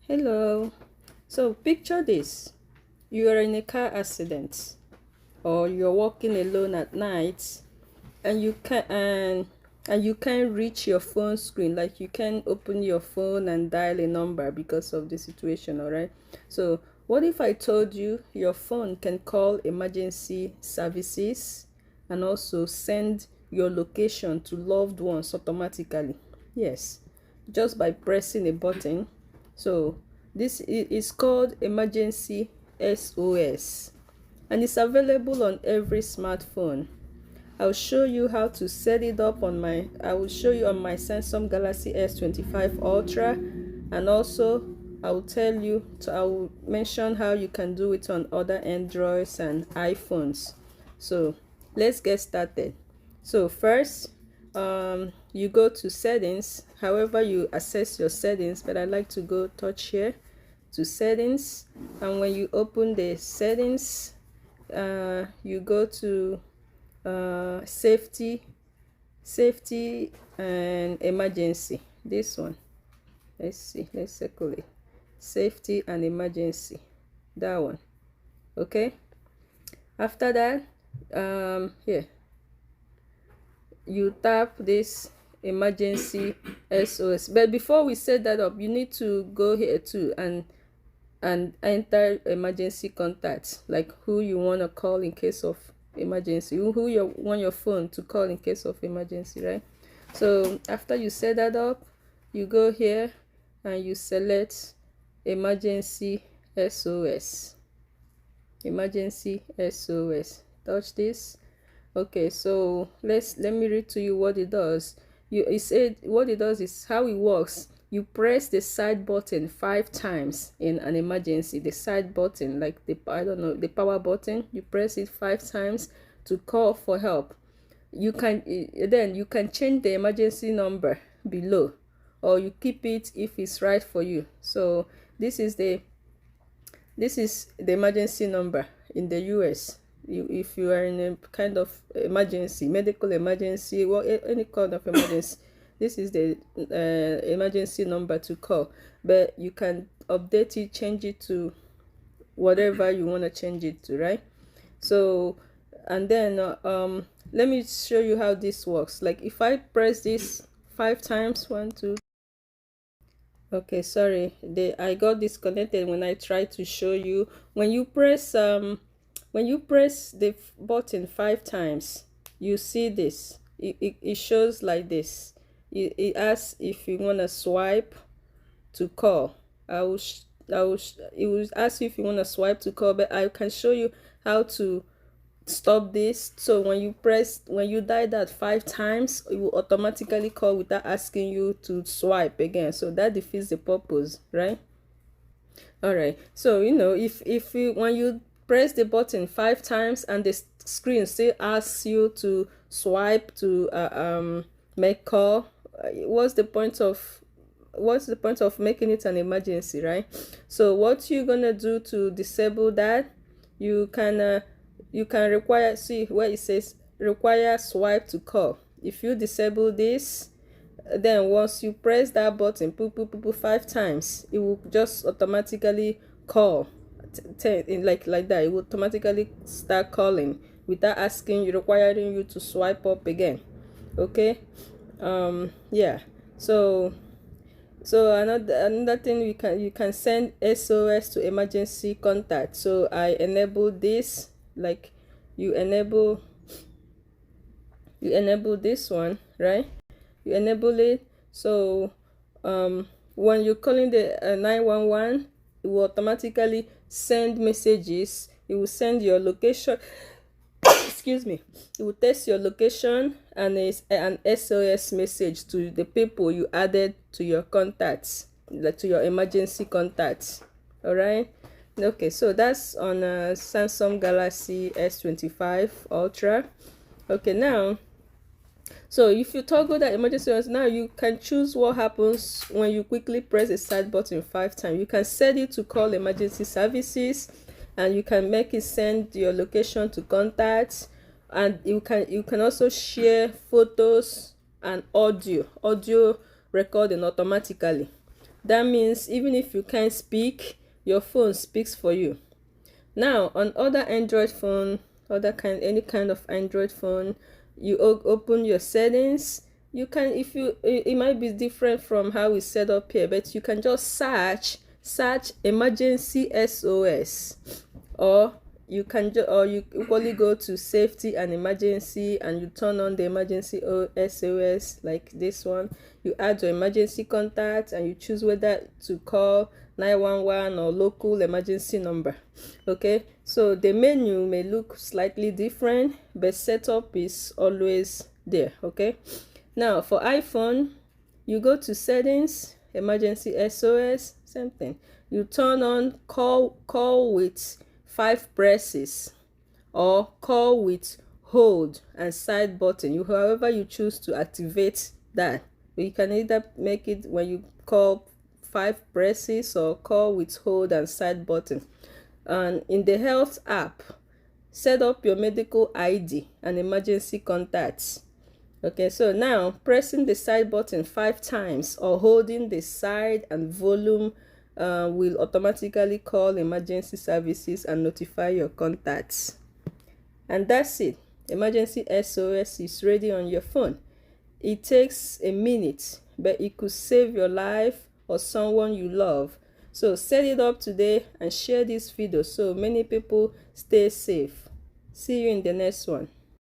Hello. So picture this. You are in a car accident or you're walking alone at night and you can't reach your phone screen, like you can't open your phone and dial a number because of the situation, all right? So what if I told you your phone can call emergency services and also send your location to loved ones automatically? Yes, just by pressing a button. So this is called Emergency SOS and it's available on every smartphone. I'll show you how to set it up on I will show you on my Samsung Galaxy S25 Ultra, and also I will mention how you can do it on other Androids and iPhones. So let's get started. So first, you go to settings, however you access your settings, but I like to go touch here to settings, and when you open the settings, you go to safety and emergency. This one, let's see, let's circle it. Safety and emergency, that one. Okay, after that, here you tap this emergency SOS. But before we set that up, you need to go here too and enter emergency contacts, like who you want to call in case of emergency, who you want your phone to call in case of emergency, right? So after you set that up, you go here and you select emergency SOS. Emergency SOS. Touch this. Okay, so let me read to you what it does. It said what it does is how it works. You press the side button 5 times in an emergency. The side button, like the the power button, you press it 5 times to call for help. You can change the emergency number below, or you keep it if it's right for you. So this is the emergency number in the US. If you are in a kind of emergency, medical emergency, or any kind of emergency, this is the emergency number to call. But you can update it, change it to whatever you want to change it to, right? So, and then let me show you how this works. Like if I press this 5 times, 1 2. Okay, sorry, I got disconnected when I tried to show you. When you press the button 5 times, you see this. It shows like this. It asks if you want to swipe to call. It will ask you if you want to swipe to call, but I can show you how to stop this. So when you dial that 5 times, it will automatically call without asking you to swipe again. So that defeats the purpose, right? All right, so if you when you press the button 5 times and the screen still asks you to swipe to make call, what's the point of making it an emergency, right? So what you're gonna do to disable that, you can require, see where it says require swipe to call. If you disable this, then once you press that button 5 times, it will just automatically call like that. It will automatically start calling without requiring you to swipe up again. Okay, yeah. So another thing, you can send SOS to emergency contact. So I enable this, like you enable this one, right? You enable it. So when you're calling the 911, it will automatically send messages. It will send your location excuse me, it will test your location and an SOS message to the people you added to your contacts, like to your emergency contacts. All right, okay, so that's on Samsung Galaxy S25 Ultra. Okay, now, so if you toggle that emergency ones, now you can choose what happens when you quickly press the side button 5 times. You can set it to call emergency services, and you can make it send your location to contacts, and you can also share photos and audio recording automatically. That means even if you can't speak, your phone speaks for you. Now on other Android phone, any kind of Android phone, you open your settings. You can, if you, it might be different from how we set up here, but you can just search emergency SOS, or you can or you equally go to safety and emergency, and you turn on the emergency SOS like this one. You add your emergency contact and you choose whether to call 911 or local emergency number. Okay, so the menu may look slightly different, but setup is always there. Okay, now for iPhone, you go to settings, emergency SOS, same thing. You turn on call with 5 presses, or call with hold and side button. However you choose to activate that. You can either make it when you call 5 presses, or call with hold and side button. And in the health app, set up your medical ID and emergency contacts. Okay, so now pressing the side button 5 times or holding the side and volume will automatically call emergency services and notify your contacts. And that's it. Emergency SOS is ready on your phone. It takes a minute, but it could save your life or someone you love. So set it up today and share this video so many people stay safe. See you in the next one.